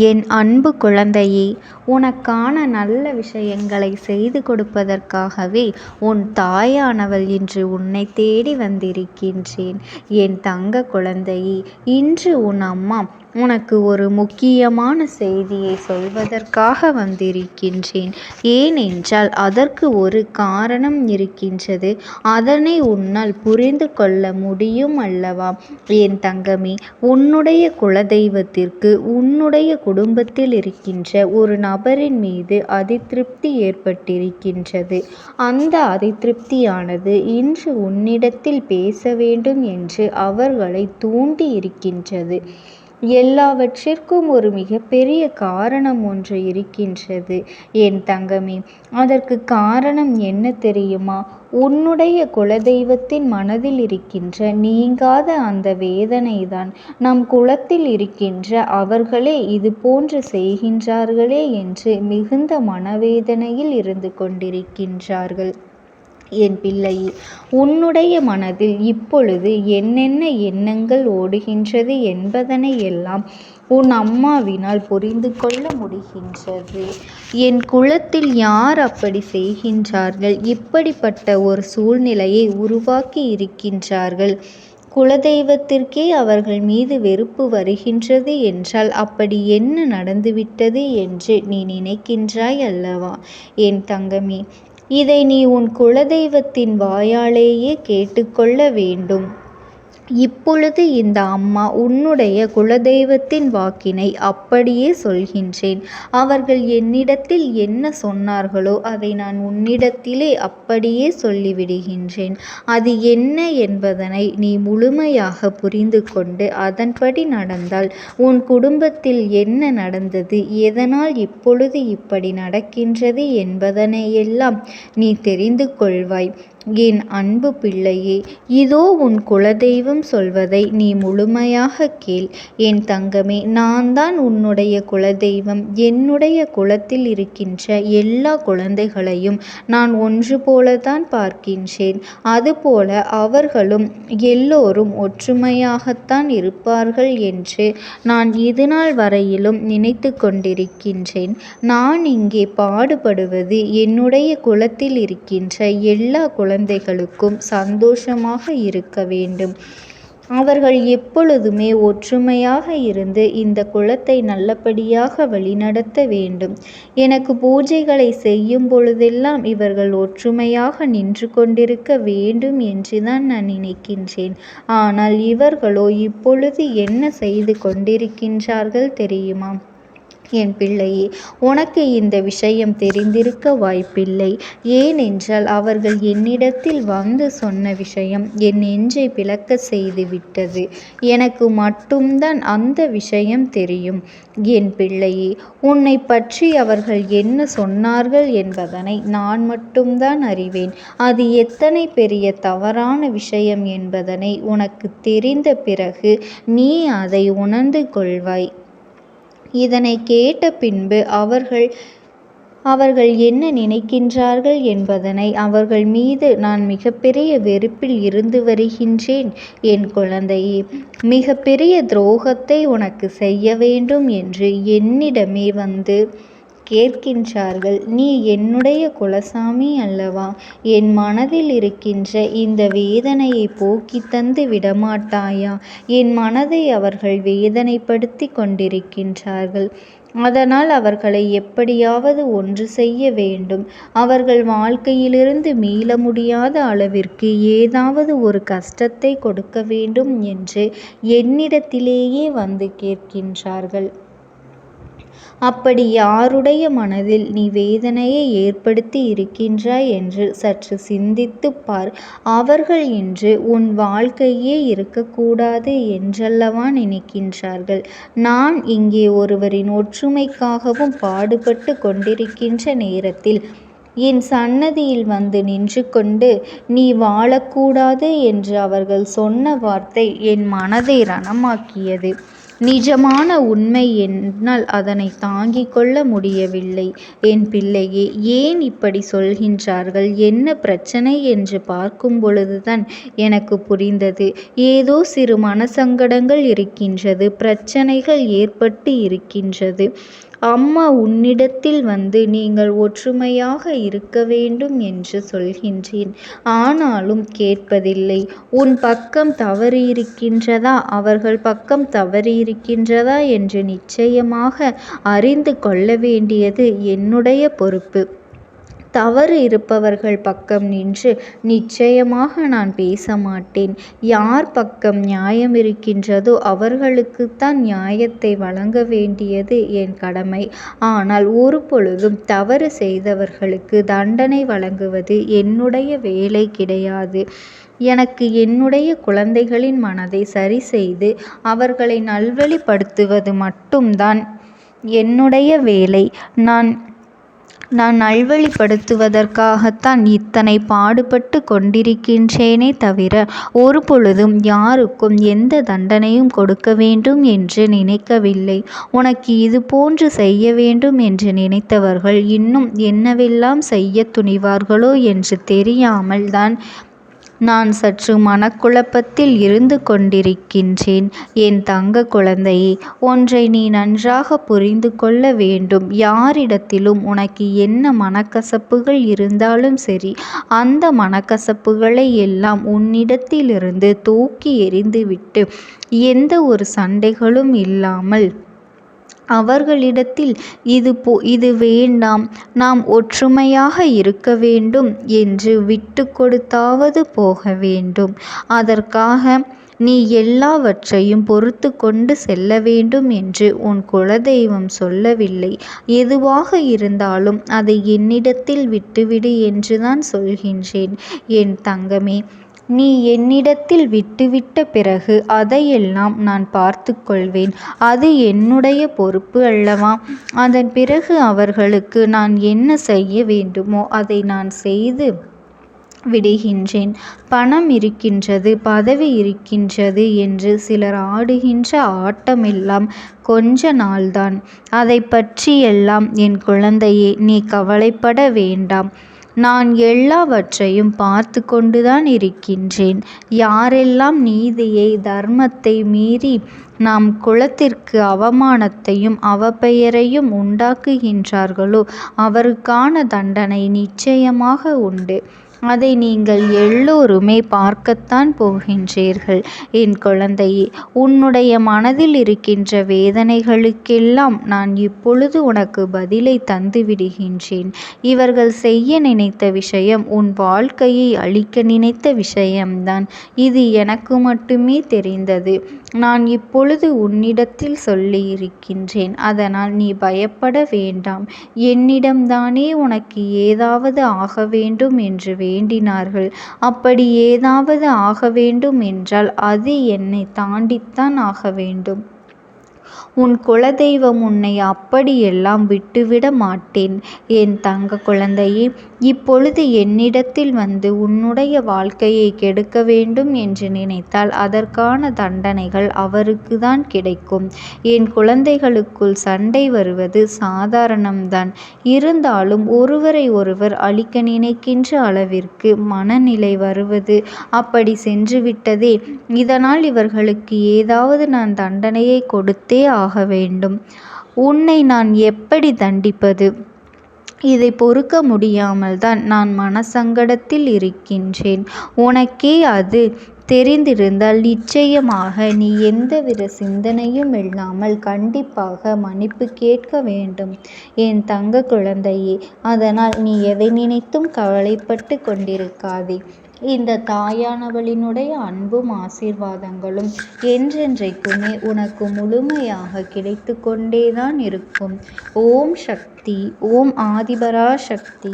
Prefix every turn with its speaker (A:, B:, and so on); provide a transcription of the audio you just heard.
A: என் அன்பு குழந்தையே, உனக்கான நல்ல விஷயங்களை செய்து கொடுப்பதற்காகவே உன் தாயானவள் இன்று உன்னை தேடி வந்திருக்கின்றேன். என் தங்க குழந்தையே, இன்று உன் அம்மா உனக்கு ஒரு முக்கியமான செய்தியை சொல்வதற்காக வந்திருக்கின்றேன். ஏனென்றால் அதற்கு ஒரு காரணம் இருக்கின்றது. அதனை உன்னால் புரிந்து கொள்ள முடியும் அல்லவா? என் தங்கமே, உன்னுடைய குலதெய்வத்திற்கு உன்னுடைய குடும்பத்தில் இருக்கின்ற ஒரு நபரின் மீது அதிருப்தி ஏற்பட்டிருக்கின்றது. அந்த அதிருப்தியானது இன்று உன்னிடத்தில் பேச வேண்டும் என்று அவர்களை தூண்டி இருக்கின்றது. எல்லாவற்றிற்கும் ஒரு மிகப்பெரிய காரணம் ஒன்று இருக்கின்றது என் தங்கமே. அதற்கு காரணம் என்ன தெரியுமா? உன்னுடைய குலதெய்வத்தின் மனதில் இருக்கின்ற நீங்காத அந்த வேதனைதான். நம் குலத்தில் இருக்கின்ற அவர்களே இது போன்று செய்கின்றார்களே என்று மிகுந்த மனவேதனையில் இருந்து கொண்டிருக்கின்றார்கள். என் பிள்ளையே, உன்னுடைய மனதில் இப்பொழுது என்னென்ன எண்ணங்கள் ஓடுகின்றது என்பதனை எல்லாம் உன் அம்மாவினால் புரிந்து கொள்ள முடிகின்றது. என் குலத்தில் யார் அப்படி செய்கின்றார்கள்? இப்படிப்பட்ட ஒரு சூழ்நிலையை உருவாக்கி இருக்கின்றார்கள். குலதெய்வத்திற்கே அவர்கள் மீது வெறுப்பு வருகின்றது என்றால் அப்படி என்ன நடந்துவிட்டது என்று நீ நினைக்கின்றாய் அல்லவா? என் தங்கமே, இதை நீ உன் குலதெய்வத்தின் வாயாலேயே கேட்டுக்கொள்ள வேண்டும். இப்பொழுது இந்த அம்மா உன்னுடைய குலதெய்வத்தின் வாக்கினை அப்படியே சொல்கின்றேன். அவர்கள் என்னிடத்தில் என்ன சொன்னார்களோ அதை நான் உன்னிடத்திலே அப்படியே சொல்லிவிடுகின்றேன். அது என்ன என்பதனை நீ முழுமையாக புரிந்து கொண்டு அதன்படி நடந்தால் உன் குடும்பத்தில் என்ன நடந்தது, எதனால் இப்பொழுது இப்படி நடக்கின்றது என்பதனையெல்லாம் நீ தெரிந்து கொள்வாய். என் அன்பு பிள்ளையே, இதோ உன் குலதெய்வம் சொல்வதை நீ முழுமையாக கேள். என் தங்கமே, நான் தான் உன்னுடைய குலதெய்வம். என்னுடைய குலத்தில் இருக்கின்ற எல்லா குழந்தைகளையும் நான் ஒன்று போலதான் பார்க்கின்றேன். அதுபோல அவர்களும் எல்லோரும் ஒற்றுமையாகத்தான் இருப்பார்கள் என்று நான் இதுநாள் வரையிலும் நினைத்து கொண்டிருக்கின்றேன். நான் இங்கே பாடுபடுவது என்னுடைய குலத்தில் இருக்கின்ற எல்லா குழந்தைகளுக்கும் சந்தோஷமாக இருக்க வேண்டும். அவர்கள் எப்பொழுதுமே ஒற்றுமையாக இருந்து இந்த குலத்தை நல்லபடியாக வழிநடத்த வேண்டும். எனக்கு பூஜைகளை செய்யும் பொழுதெல்லாம் இவர்கள் ஒற்றுமையாக நின்று கொண்டிருக்க வேண்டும் என்றுதான் நான் நினைக்கின்றேன். ஆனால் இவர்களோ இப்பொழுது என்ன செய்து கொண்டிருக்கின்றார்கள் தெரியுமா? என் பிள்ளையே, உனக்கு இந்த விஷயம் தெரிந்திருக்க வாய்ப்பில்லை. ஏனென்றால் அவர்கள் என்னிடத்தில் வந்து சொன்ன விஷயம் என் நெஞ்சை பிளக்க செய்து விட்டது. எனக்கு மட்டும்தான் அந்த விஷயம் தெரியும். என் பிள்ளையே, உன்னை பற்றி அவர்கள் என்ன சொன்னார்கள் என்பதனை நான் மட்டும்தான் அறிவேன். அது எத்தனை பெரிய தவறான விஷயம் என்பதனை உனக்கு தெரிந்த பிறகு நீ அதை உணர்ந்து கொள்வாய். இதனை கேட்ட பின்பு அவர்கள் என்ன நினைக்கின்றார்கள் என்பதனை அவர்கள் மீது நான் மிகப்பெரிய வெறுப்பில் இருந்து வருகின்றேன். என் குழந்தையே, மிகப்பெரிய துரோகத்தை உனக்கு செய்ய வேண்டும் என்று என்னிடமே வந்து கேட்கின்றார்கள். நீ என்னுடைய குலசாமி அல்லவா? என் மனதில் இருக்கின்ற இந்த வேதனையை போக்கி தந்து விடமாட்டாயா? என் மனதை அவர்கள் வேதனைப்படுத்தி கொண்டிருக்கின்றார்கள். அதனால் அவர்களை எப்படியாவது ஒன்று செய்ய வேண்டும். அவர்கள் வாழ்க்கையிலிருந்து மீள முடியாத அளவிற்கு ஏதாவது ஒரு கஷ்டத்தை கொடுக்க வேண்டும் என்று என்னிடத்திலேயே வந்து கேட்கின்றார்கள். அப்படி யாருடைய மனதில் நீ வேதனையை ஏற்படுத்தி இருக்கின்றாய் என்று சற்று சிந்தித்து பார். அவர்கள் இன்று உன் வாழ்க்கையே இருக்கக்கூடாது என்றல்லவா நினைக்கின்றார்கள். நான் இங்கே ஒருவரின் ஒற்றுமைக்காகவும் பாடுபட்டு கொண்டிருக்கின்ற நேரத்தில் என் சன்னதியில் வந்து நின்று கொண்டு நீ வாழக்கூடாது என்று அவர்கள் சொன்ன வார்த்தை என் மனதை ரணமாக்கியது. நிஜமான உண்மை. என்னால் அதனை தாங்கிக் கொள்ள முடியவில்லை. என் பிள்ளையே, ஏன் இப்படி சொல்கின்றார்கள், என்ன பிரச்சனை என்று பார்க்கும் பொழுதுதான் எனக்கு புரிந்தது. ஏதோ சிறு மனசங்கடங்கள் இருக்கின்றது, பிரச்சனைகள் ஏற்பட்டு இருக்கின்றது. அம்மா உன்னிடத்தில் வந்து நீங்கள் ஒற்றுமையாக இருக்க வேண்டும் என்று சொல்கின்றேன். ஆனாலும் கேட்பதில்லை. உன் பக்கம் தவறு இருக்கின்றதா, அவர்கள் பக்கம் தவறு இருக்கின்றதா என்று நிச்சயமாக அறிந்து கொள்ள வேண்டியது என்னுடைய பொறுப்பு. தவறு இருப்பவர்கள் பக்கம் நின்று நிச்சயமாக நான் பேச மாட்டேன். யார் பக்கம் நியாயம் இருக்கின்றதோ அவர்களுக்குத்தான் நியாயத்தை வழங்க வேண்டியது என் கடமை. ஆனால் ஒரு பொழுதும் தவறு செய்தவர்களுக்கு தண்டனை வழங்குவது என்னுடைய வேலை கிடையாது. எனக்கு என்னுடைய குழந்தைகளின் மனதை சரி செய்து அவர்களை நல்வழிப்படுத்துவது மட்டும்தான் என்னுடைய வேலை. நான் நல்வழிப்படுத்துவதற்காகத்தான் இத்தனை பாடுபட்டு கொண்டிருக்கின்றேனே தவிர ஒரு பொழுதும் யாருக்கும் எந்த தண்டனையும் கொடுக்க வேண்டும் என்று நினைக்கவில்லை. உனக்கு இது போன்று செய்ய வேண்டும் என்று நினைத்தவர்கள் இன்னும் என்னவெல்லாம் செய்ய துணிவார்களோ என்று தெரியாமல் தான் நான் சற்று மனக்குழப்பத்தில் இருந்து கொண்டிருக்கின்றேன். என் தங்க குழந்தையே, ஒன்றை நீ நன்றாக புரிந்து கொள்ள வேண்டும். யாரிடத்திலும் உனக்கு என்ன மனக்கசப்புகள் இருந்தாலும் சரி, அந்த மனக்கசப்புகளை எல்லாம் உன்னிடத்திலிருந்து தூக்கி எறிந்துவிட்டு எந்த ஒரு சண்டைகளும் இல்லாமல் அவர்களிடத்தில் இது வேண்டாம், நாம் ஒற்றுமையாக இருக்க வேண்டும் என்று விட்டு கொடுத்தாவது போக வேண்டும். அதற்காக நீ எல்லாவற்றையும் பொறுத்து கொண்டு செல்ல வேண்டும் என்று உன் குலதெய்வம் சொல்லவில்லை. எதுவாக இருந்தாலும் அதை என்னிடத்தில் விட்டுவிடு என்றுதான் சொல்கின்றேன். என் தங்கமே, நீ என்னிடத்தில் விட்டுவிட்ட பிறகு அதையெல்லாம் நான் பார்த்து கொள்வேன். அது என்னுடைய பொறுப்பு அல்லவா? அதன் பிறகு அவர்களுக்கு நான் என்ன செய்ய வேண்டுமோ அதை நான் செய்து விடுகின்றேன். பணம் இருக்கின்றது, பதவி இருக்கின்றது என்று சிலர் ஆடுகின்ற ஆட்டமெல்லாம் கொஞ்ச நாள்தான். அதை பற்றியெல்லாம் என் குழந்தையே நீ கவலைப்பட வேண்டாம். நான் எல்லாவற்றையும் பார்த்து கொண்டுதான் இருக்கின்றேன். யாரெல்லாம் நீதியை தர்மத்தை மீறி நாம் குலத்திற்கு அவமானத்தையும் அவப்பெயரையும் உண்டாக்குகின்றார்களோ அவருக்கான தண்டனை நிச்சயமாக உண்டு. அதை நீங்கள் எல்லோருமே பார்க்கத்தான் போகின்றீர்கள். என் குழந்தையே, உன்னுடைய மனதில் இருக்கின்ற வேதனைகளுக்கெல்லாம் நான் இப்பொழுது உனக்கு பதிலை தந்து விடுகின்றேன். இவர்கள் செய்ய நினைத்த விஷயம் உன் வாழ்க்கையை அழிக்க நினைத்த விஷயம்தான். இது எனக்கு மட்டுமே தெரிந்தது. நான் இப்பொழுது உன்னிடத்தில் சொல்லி இருக்கின்றேன். அதனால் நீ பயப்பட வேண்டாம். என்னிடம்தானே உனக்கு ஏதாவது ஆக வேண்டும் என்று வேண்டினார்கள். அப்படி ஏதாவது ஆக வேண்டும் என்றால் அது என்னை தாண்டித்தான் ஆக வேண்டும். உன் குலதெய்வம் உன்னை அப்படியெல்லாம் விட்டுவிட மாட்டேன். என் தங்க குழந்தையே, இப்பொழுது என்னிடத்தில் வந்து உன்னுடைய வாழ்க்கையை கெடுக்க வேண்டும் என்று நினைத்தால் அதற்கான தண்டனைகள் அவருக்கு தான் கிடைக்கும். என் குழந்தைகளுக்குள் சண்டை வருவது சாதாரணம்தான். இருந்தாலும் ஒருவரை ஒருவர் அழிக்க நினைக்கின்ற அளவிற்கு மனநிலை வருவது அப்படி சென்றுவிட்டதே. இதனால் இவர்களுக்கு ஏதாவது நான் தண்டனையை கொடுத்தே ஆக வேண்டும். உன்னை நான் எப்படி தண்டிப்பது? இதை பொறுக்க முடியாமல் தான் நான் மனசங்கடத்தில் இருக்கின்றேன். உனக்கே அது தெரிந்திருந்தால் நிச்சயமாக நீ எந்தவித சிந்தனையும் இல்லாமல் கண்டிப்பாக மன்னிப்பு கேட்க வேண்டும் என் தங்க குழந்தையே. அதனால் நீ எதை நினைத்தும் கவலைப்பட்டு கொண்டிருக்காதே. இந்த தாயானவளினுடைய அன்பும் ஆசீர்வாதங்களும் என்றென்றைக்குமே உனக்கு முழுமையாக கிடைத்து கொண்டேதான் இருக்கும். ஓம் சக்தி. ஓம் ஆதிபரா சக்தி.